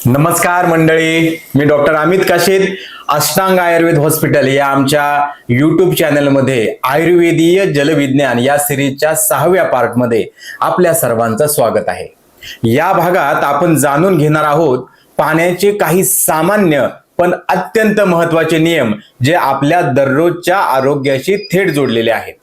नमस्कार मंडळी, मी डॉक्टर अमित काशीद, अष्टांग आयुर्वेद हॉस्पिटल या आमच्या यूट्यूब चॅनलमध्ये आयुर्वेदीय जलविज्ञान या सिरीजच्या 6व्या पार्टमध्ये आपल्या सर्वांचं स्वागत आहे. या भागात आपण जाणून घेणार आहोत पाण्याचे काही सामान्य पण अत्यंत महत्त्वाचे नियम जे आपल्या दररोजच्या आरोग्याशी थेट जोडलेले आहेत.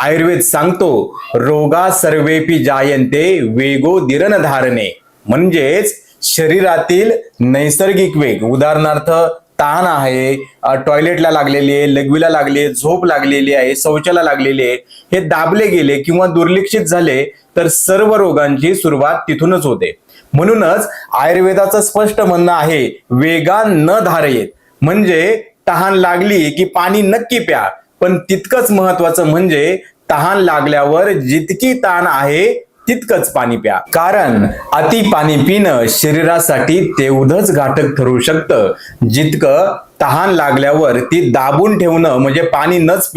आयुर्वेद सांगतो, रोगा सर्वेपी जायन्ते वेगो दीर्घ धारणे, म्हणजेच शरीरातील नैसर्गिक वेग, उदाहरणार्थ ताण आहे, टॉयलेटला लागलेली आहे, लघवीला लागले, झोप लागलेली आहे, शौचाला लागलेली आहे, हे दाबले गेले किंवा दुर्लक्षित झाले तर सर्व रोगांची सुरुवात तिथूनच होते. म्हणूनच आयुर्वेदाचं स्पष्ट म्हणणं आहे, वेगान न धारयेत, म्हणजे तहान लागली की पाणी नक्की प्या, पण तितकंच महत्वाचं म्हणजे तहान लागल्यावर जितकी ताण आहे तितकंच पाणी प्या. कारण अति पाणी पिणं शरीरासाठी तेवढंच घातक ठरू शकतं जितकं तहान लागल्यावर ती दाबून ठेवणं, म्हणजे पाणी नच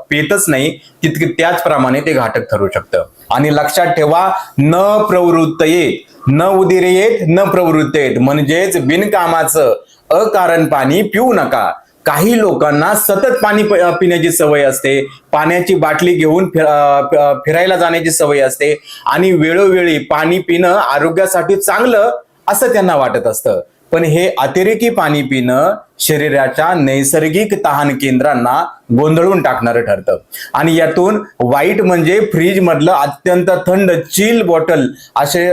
पितच नाही तितके त्याचप्रमाणे ते घातक ठरू शकतं. आणि लक्षात ठेवा, न प्रवृत्तयेत, न उदिरयेत, न प्रवृत्तयेत, म्हणजेच बिनकामाचं अकारण पाणी पिऊ नका. काही लोकांना सतत पाणी पिण्याची सवय असते, पाण्याची बाटली घेऊन फिरायला जाण्याची सवय असते आणि वेळोवेळी पाणी पिणं आरोग्यासाठी चांगलं असं त्यांना वाटत असतं. पण हे अतिरेकी पाणी पिणं शरीराच्या नैसर्गिक तहान केंद्रांना गोंधळून टाकणारं ठरतं. आणि यातून वाईट म्हणजे फ्रीज मधलं अत्यंत थंड चिल बॉटल असे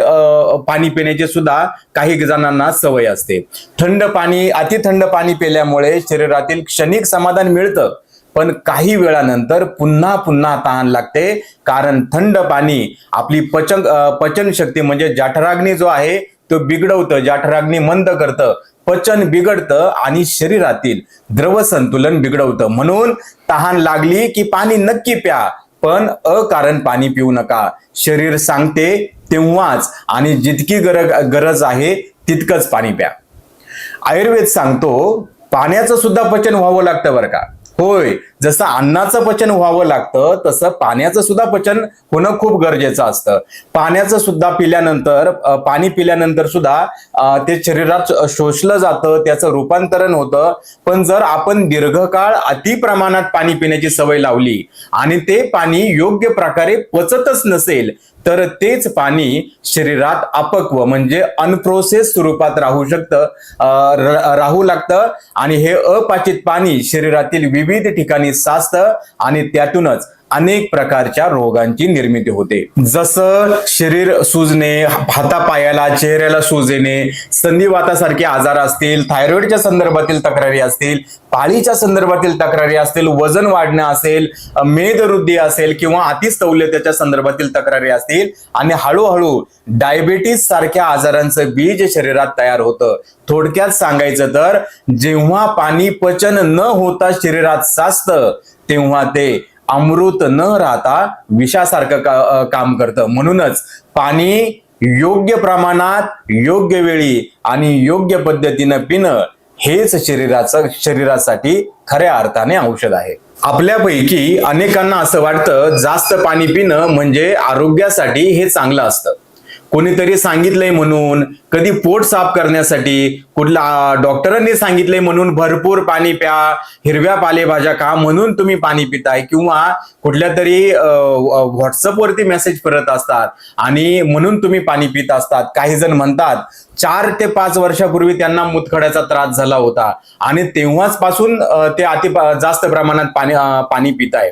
पाणी पिण्याची सुद्धा काही जणांना सवय असते. थंड पाणी, अति थंड पाणी पिल्यामुळे शरीरातील क्षणिक समाधान मिळतं, पण काही वेळानंतर पुन्हा पुन्हा तहान लागते. कारण थंड पाणी आपली पचन शक्ती म्हणजे जठराग्नी जो आहे तो बिघडवतं, जठराग्नी मंद करतं, पचन बिघडतं आणि शरीरातील द्रव संतुलन बिघडवतं. म्हणून तहान लागली की पाणी नक्की प्या, पण अकारण पाणी पिऊ नका. शरीर सांगते तेव्हाच आणि जितकी गरज आहे तितकंच पाणी प्या. आयुर्वेद सांगतो, पाण्याचं सुद्धा पचन व्हावं लागतं बरं का. होय, जसं अन्नाचं पचन व्हावं लागतं तसं पाण्याचं सुद्धा पचन होणं खूप गरजेचं असतं. पाण्याचं सुद्धा पाणी पिल्यानंतर सुद्धा ते शरीरात शोषलं जातं, त्याचं रूपांतरण होतं. पण जर आपण दीर्घकाळ अति प्रमाणात पाणी पिण्याची सवय लावली आणि ते पाणी योग्य प्रकारे पचतच नसेल तर तेच पाणी शरीरात अपक्व म्हणजे अनप्रोसेस स्वरूपात राहू लागतं आणि हे अपाचित पाणी शरीरातील विविध ठिकाणी साचतं आणि त्यातूनच अनेक प्रकारच्या रोगांची निर्मिती होते. जसं शरीर सुजणे, हातापायाला, चेहऱ्याला सूज येणे, संधिवातासारखे आजार असतील, थायरॉइडच्या संदर्भातील तक्रारी असतील, पाळीच्या संदर्भातील तक्रारी असतील, वजन वाढणं असेल, मेदवृद्धी असेल किंवा अतिस्थौल्यतेच्या संदर्भातील तक्रारी असतील आणि हळूहळू डायबिटीस सारख्या आजारांचं बीज शरीरात तयार होतं. थोडक्यात सांगायचं तर जेव्हा पाणी पचन न होता शरीरात साचतं तेव्हा ते अमृत न राहता विषासारखं काम करतं. म्हणूनच पाणी योग्य प्रमाणात, योग्य वेळी आणि योग्य पद्धतीनं पिणं हेच शरीरासाठी खऱ्या अर्थाने औषध आहे. आपल्यापैकी अनेकांना असं वाटतं जास्त पाणी पिणं म्हणजे आरोग्यासाठी हे चांगलं असतं. कोणीतरी सांगितलंय म्हणून, कधी पोट साफ करण्यासाठी, कुठल्या डॉक्टरांनी सांगितलंय म्हणून भरपूर पाणी प्या, हिरव्या पालेभाज्या खा म्हणून तुम्ही पाणी पिताय, किंवा कुठल्या तरी व्हॉट्सअपवरती मेसेज करत असतात आणि म्हणून तुम्ही पाणी पित असतात. काही जण म्हणतात 4 ते 5 वर्षापूर्वी त्यांना मूतखड्याचा त्रास झाला होता आणि तेव्हाच पासून ते जास्त प्रमाणात पाणी पिताय.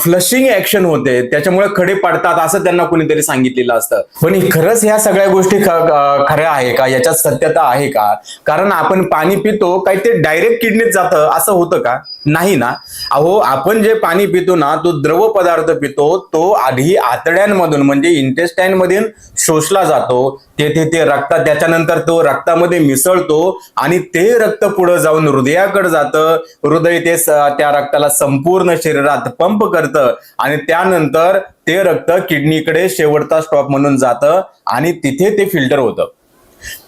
फ्लशिंग ऍक्शन होते, त्याच्यामुळे खडे पडतात असं त्यांना कोणीतरी सांगितलेलं असतं. पण खरंच ह्या सगळ्या गोष्टी खऱ्या आहे का, याच्यात सत्यता आहे का? कारण आपण पाणी पितो, काही ते डायरेक्ट किडनीत जातं असं होतं का? नाही ना. अहो, आपण जे पाणी पितो ना, तो द्रव पदार्थ पितो, तो आधी आतड्यांमधून म्हणजे इंटेस्टाईन मधून शोषला जातो, तेथे ते त्याच्यानंतर तो रक्तामध्ये मिसळतो आणि ते रक्त पुढे जाऊन हृदयाकडे जातं. हृदय त्या रक्ताला संपूर्ण शरीरात पंप करतं आणि त्यानंतर ते रक्त किडनीकडे शेवटचा स्टॉप म्हणून जातं आणि तिथे ते फिल्टर होतं.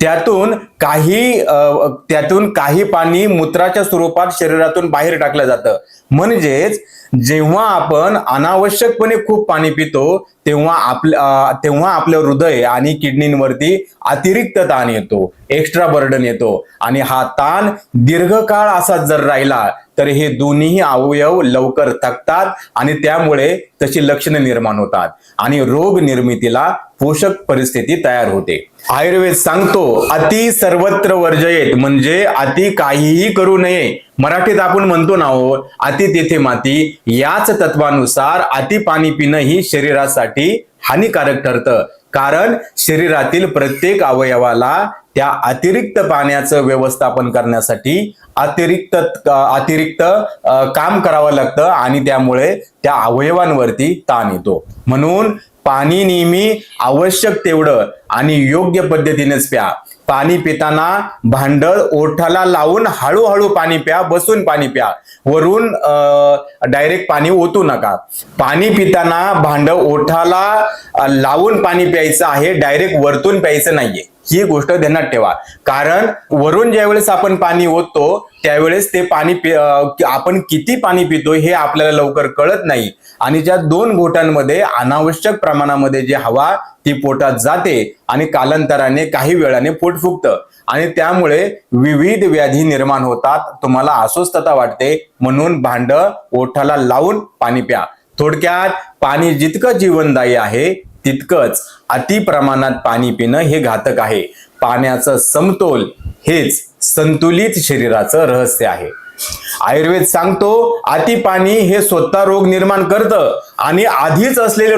त्यातून काही पाणी मूत्राच्या स्वरूपात शरीरातून बाहेर टाकलं जातं. म्हणजेच जेव्हा आपण अनावश्यकपणे खूप पाणी पितो तेव्हा आपलं हृदय आणि किडनीवरती अतिरिक्त ताण येतो, एक्स्ट्रा बर्डन येतो आणि हा ताण दीर्घकाळ असाच जर राहिला तर हे दोन्ही अवयव लवकर थकतात आणि त्यामुळे तशी लक्षणं निर्माण होतात आणि रोग निर्मितीला पोषक परिस्थिती तयार होते. आयुर्वेद सांगतो अति सर्वत्र वर्जयेत, म्हणजे अति काहीही करू नये. मराठीत आपण म्हणतो ना हो, अति तेथे माती. याच तत्वानुसार अति पाणी पिणं ही शरीरासाठी हानिकारक ठरतं, कारण शरीरातील प्रत्येक अवयवाला त्या अतिरिक्त पाण्याचं व्यवस्थापन करण्यासाठी अतिरिक्त काम करावं लागतं आणि त्यामुळे त्या अवयवांवरती ताण येतो. म्हणून पाणी नेहमी आवश्यक तेवढं आणि योग्य पद्धतीनेच प्या. पाणी पिताना भांड ओठाला लावून हळूहळू पाणी प्या, बसून पाणी प्या, वरून डायरेक्ट पाणी ओतू नका. पाणी पिताना भांड ओठाला लावून पाणी प्यायचं आहे, डायरेक्ट वरतून प्यायचं नाहीये. ही गोष्ट ध्यानात ठेवा, कारण वरून ज्यावेळेस आपण पाणी ओततो त्यावेळेस ते पाणी आपण किती पाणी पितो हे आपल्याला लवकर कळत नाही आणि ज्या 2 घोटांमध्ये अनावश्यक प्रमाणामध्ये जी हवा ती पोटात जाते आणि कालांतराने काही वेळाने पोट फुगतं आणि त्यामुळे विविध व्याधी निर्माण होतात. तुम्हाला अस्वस्थता वाटते, म्हणून भांड ओठाला लावून पाणी प्या. थोडक्यात पाणी जितकं जीवनदायी आहे तितकंच अति प्रमाणात पाणी पिणं हे घातक आहे. पाण्याचं समतोल हेच संतुलित शरीराचं रहस्य आहे. आयुर्वेद सांगतो अति पाणी हे स्वतः रोग निर्माण करतं आणि आधीच असलेले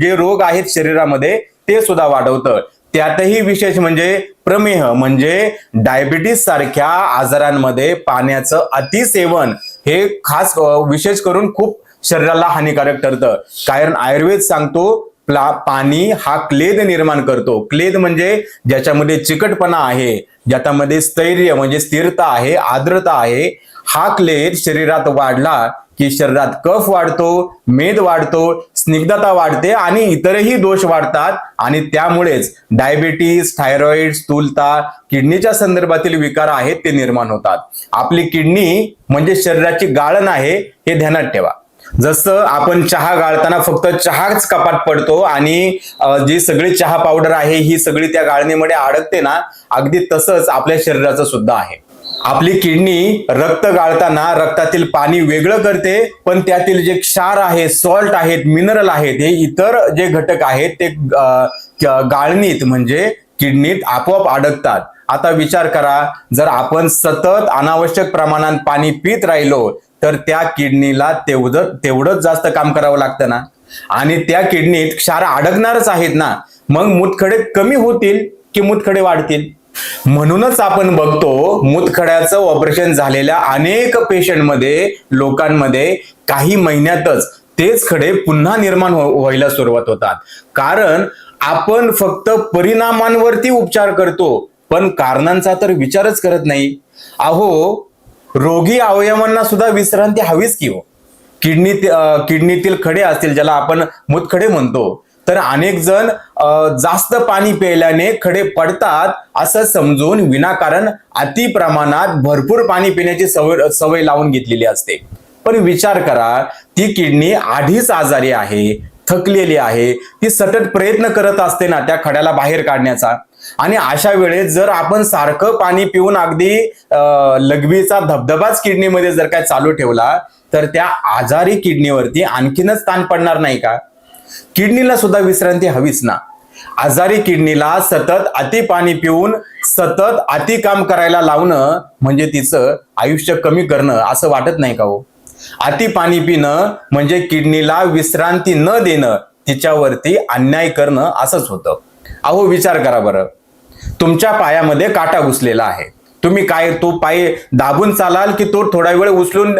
जे रोग आहेत शरीरामध्ये ते सुद्धा वाढवतं. त्यातही विशेष म्हणजे प्रमेह म्हणजे डायबिटीस सारख्या आजारांमध्ये पाण्याचं अतिसेवन हे खास विशेष करून खूप शरीराला हानिकारक ठरतं. कारण आयुर्वेद सांगतो पाणी हा क्लेद निर्माण करतो. क्लेद म्हणजे ज्याच्यामध्ये चिकटपणा आहे, ज्याच्यामध्ये स्थैर्य म्हणजे स्थिरता आहे, आर्द्रता आहे. हा क्लेद शरीरात वाढला की शरीरात कफ वाढतो, मेद वाढतो, स्निग्धता वाढते आणि इतरही दोष वाढतात आणि त्यामुळेच डायबिटीस, थायरॉइड, स्थूलता, किडनीच्या संदर्भातील विकार आहेत ते निर्माण होतात. आपली किडनी म्हणजे शरीराची गाळण आहे हे ध्यानात ठेवा. जसं आपण चहा गाळताना फक्त चहाच कपात पडतो आणि जी सगळी चहा पावडर आहे ही सगळी त्या गाळणीमध्ये अडकते ना, अगदी तसंच आपल्या शरीराचं सुद्धा आहे. आपली किडनी रक्त गाळताना रक्तातील पाणी वेगळं करते, पण त्यातील जे क्षार आहे, सॉल्ट आहेत, मिनरल आहेत, हे इतर जे घटक आहेत ते गाळणीत म्हणजे किडनीत आपोआप अडकतात. आता विचार करा, जर आपण सतत अनावश्यक प्रमाणात पाणी पित राहिलो तर त्या किडनीला तेवढंच जास्त काम करावं लागतं ना, आणि त्या किडनीत क्षार अडकणारच आहेत ना, मग मूतखडे कमी होतील की मूतखडे वाढतील? म्हणूनच आपण बघतो मूतखड्याचं ऑपरेशन झालेल्या अनेक पेशंटमध्ये, लोकांमध्ये काही महिन्यातच तेच खडे पुन्हा निर्माण व्हायला सुरुवात होतात. कारण आपण फक्त परिणामांवरती उपचार करतो पण कारणांचा तर विचारच करत नाही. अहो, रोगी अवयवांना सुद्धा विश्रांती हवीच की हो. किडनीतील खडे असतील, ज्याला आपण मूतखडे म्हणतो, तर अनेक जण जास्त पाणी प्यायल्याने खडे पडतात असं समजून विनाकारण अति प्रमाणात भरपूर पाणी पिण्याची सवय लावून घेतलेली असते. पण विचार करा, ती किडनी आधीच आजारी आहे, थकलेली आहे, ती सतत प्रयत्न करत असते ना त्या खड्याला बाहेर काढण्याचा, आणि अशा वेळेस जर आपण सारखं पाणी पिऊन अगदी लघवीचा धबधबाच किडनीमध्ये जर काय चालू ठेवला तर त्या आजारी किडनीवरती आणखीनच ताण पडणार नाही का? किडनीला सुद्धा विश्रांती हवीच ना. आजारी किडनीला सतत अति पाणी पिऊन सतत अति काम करायला लावणं म्हणजे तिचं आयुष्य कमी करणं असं वाटत नाही का हो? अति पाणी पिणं म्हणजे किडनीला विश्रांती न देणं, तिच्यावरती अन्याय करणं असंच होतं. अहो, विचार करा बरं, तुमच्या पायामध्ये काटा घुसलेला आहे, तुम्ही काय तो पाय दाबून चालाल की तो थोडा वेळ उचलून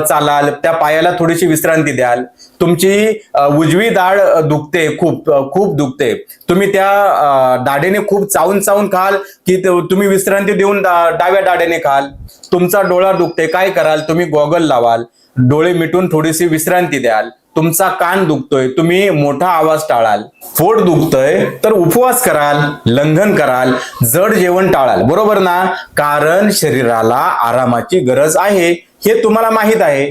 चालाल? त्या पायाला थोडीशी विश्रांती द्याल. तुमची उजवी दाढ दुखते, खूप दुखते, तुम्ही त्या दाढेने खूप चावून खाल की तुम्ही विश्रांती देऊन डाव्या दाढेने खाल? तुमचा डोळा दुखते, काय कराल? तुम्ही गॉगल लावाल, डोळे मिटून थोडीशी विश्रांती द्याल. तुमचा कान दुखतोय, तुम्ही मोठा आवाज टाळाल. पोट दुखतोय तर उपवास कराल, लंघन कराल, जड जेवण टाळाल, बरोबर ना? कारण शरीराला आरामाची गरज आहे हे तुम्हाला माहित आहे.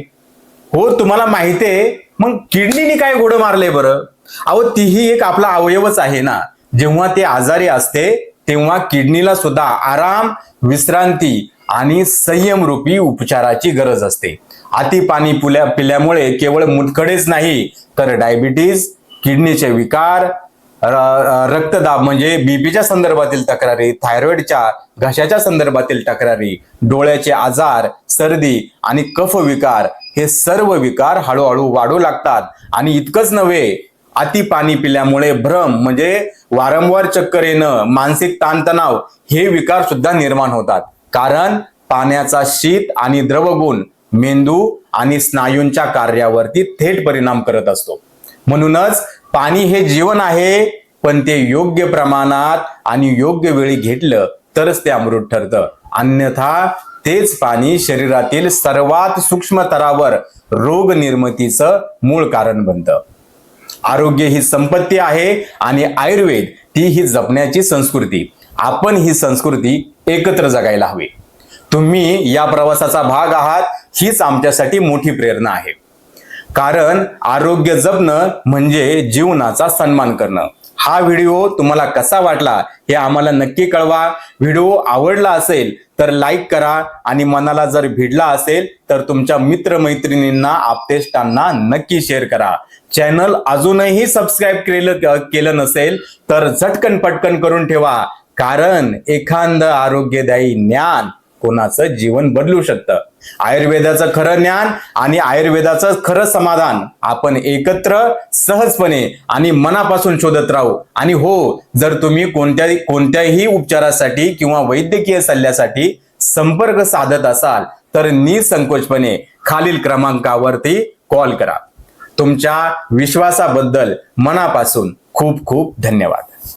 हो, तुम्हाला माहितीये. मग किडनीने काय घोडं मारलंय बरं? अहो, तीही एक आपला अवयवच आहे ना. जेव्हा ते आजारी असते तेव्हा किडनीला सुद्धा आराम, विश्रांती आणि संयम रूपी उपचाराची गरज असते. अति पाणी पिल्यामुळे केवळ मुतखडेच नाही तर डायबिटीज, किडनीचे विकार, रक्तदाब म्हणजे बीपीच्या संदर्भातील तक्रारी, थायरॉइडच्या, घशाच्या संदर्भातील तक्रारी, डोळ्याचे आजार, सर्दी आणि कफ विकार हे सर्व विकार हळूहळू वाढू लागतात. आणि इतकंच नव्हे, अति पाणी पिल्यामुळे भ्रम म्हणजे वारंवार चक्कर येणं, मानसिक ताणतणाव हे विकार सुद्धा निर्माण होतात. कारण पाण्याचा शीत आणि द्रवगुण मेंदू आणि स्नायूंच्या कार्यावरती थेट परिणाम करत असतो. म्हणूनच पाणी हे जीवन आहे, पण ते योग्य प्रमाणात आणि योग्य वेळी घेतलं तरच ते अमृत ठरतं. अन्यथा तेच पाणी शरीरातील सर्वात सूक्ष्म स्तरावर रोग निर्मितीचं मूळ कारण बनतं. आरोग्य ही संपत्ती आहे आणि आयुर्वेद ती ही जपण्याची संस्कृती. आपण ही संस्कृती एकत्र जगायला हवी. तुम्ही या प्रवासाचा भाग आहात, हीच आमच्यासाठी मोठी प्रेरणा आहे. कारण आरोग्य जपणं म्हणजे जीवनाचा सन्मान करणं. हा व्हिडिओ तुम्हाला कसा वाटला हे आम्हाला नक्की कळवा. व्हिडिओ आवडला असेल तर लाईक करा आणि मनाला जर भिडला असेल तर तुमच्या मित्रमैत्रिणींना, आप्तेष्टांना नक्की शेअर करा. चॅनल अजूनही सबस्क्राईब केलं नसेल तर झटकन पटकन करून ठेवा. कारण एखादं आरोग्यदायी ज्ञान कोणाचं जीवन बदलू शकतं. आयुर्वेदाचं खरं ज्ञान आणि आयुर्वेदाचं खरं समाधान आपण एकत्र सहजपणे आणि मनापासून शोधत राहू. आणि हो, जर तुम्ही कोणत्याही उपचारासाठी किंवा वैद्यकीय सल्ल्यासाठी संपर्क साधत असाल तर निसंकोचपणे खालील क्रमांकावरती कॉल करा. तुमच्या विश्वासाबद्दल मनापासून खूप खूप धन्यवाद.